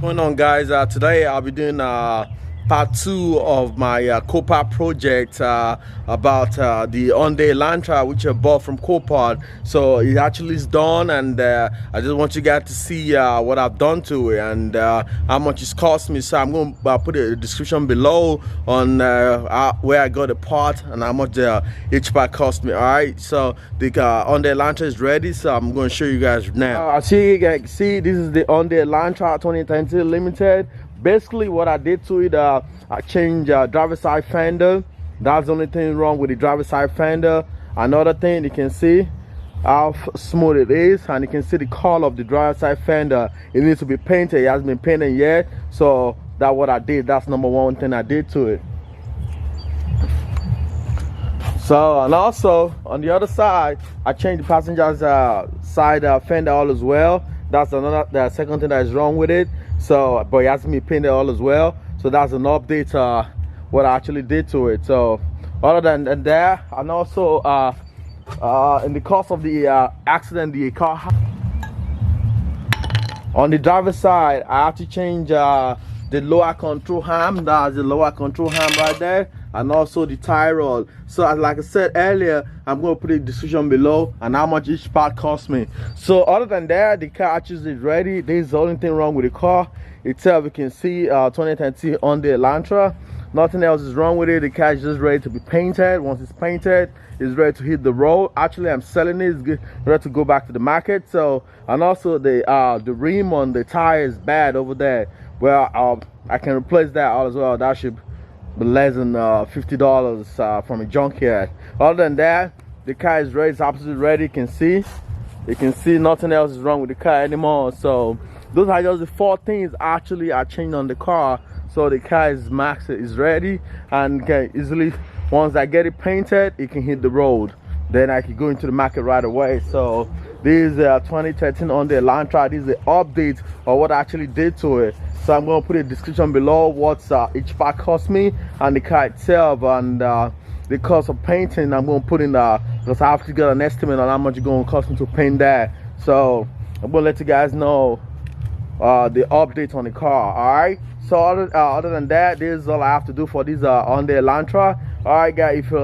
going on, guys? Today I'll be doing part 2 of my Copart project about the Hyundai Elentra, which I bought from Copart. So it actually is done, and I just want you guys to see what I've done to it and how much it's cost me. So I'm going to put a description below on where I got the part and how much each part cost me. All right, so the Hyundai Elentra is ready, so I'm going to show you guys now. I see you guys see this is the Hyundai Elentra 2020 limited. Basically what I did to it, I changed driver's side fender. That's the only thing wrong with the driver's side fender. Another thing, you can see how smooth it is, and you can see the color of the driver's side fender. It needs to be painted. It hasn't been painted yet, so that's what I did. That's number one thing I did to it. So, and also on the other side, I changed the passenger's side fender all as well. That's the second thing that is wrong with it. So, but it has to be painted all as well. So that's an update what I actually did to it. So other than that, and also in the course of the accident, the car on the driver's side, I have to change the lower control arm. That's the lower control arm right there, and also the tie rod. So like I said earlier, I'm going to put a description below and how much each part cost me. So other than that, the car actually is ready. There's the only thing wrong with the car itself. You can see 2020 on the Elentra. Nothing else is wrong with it. The car is just ready to be painted. Once it's painted, it's ready to hit the road. Actually, I'm selling it. It's ready to go back to the market. So, and also the rim on the tire is bad over there. Well, I can replace that all as well. That should be less than $50 from a junkyard. Other than that, the car is ready. It's absolutely ready. You can see nothing else is wrong with the car anymore. So those are just the 4 things actually I changed on the car. So the car is maxed, is ready, and can easily, once I get it painted, it can hit the road. Then I can go into the market right away. So this is 2013 on the Elentra. This is the update of what I actually did to it. So I'm going to put a description below what each part cost me, and the car itself, and the cost of painting. I'm going to put in because I have to get an estimate on how much it's going to cost me to paint that. So I'm going to let you guys know the update on the car. All right, so other than that, this is all I have to do for this on the Elentra. All right, guys, if you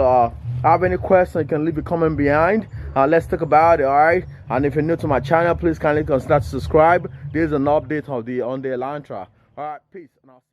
have any questions, you can leave a comment behind. Let's talk about it. All right, and if you're new to my channel, please kindly consider to subscribe. This is an update of the on the Elentra. All right, peace, and I'll see you.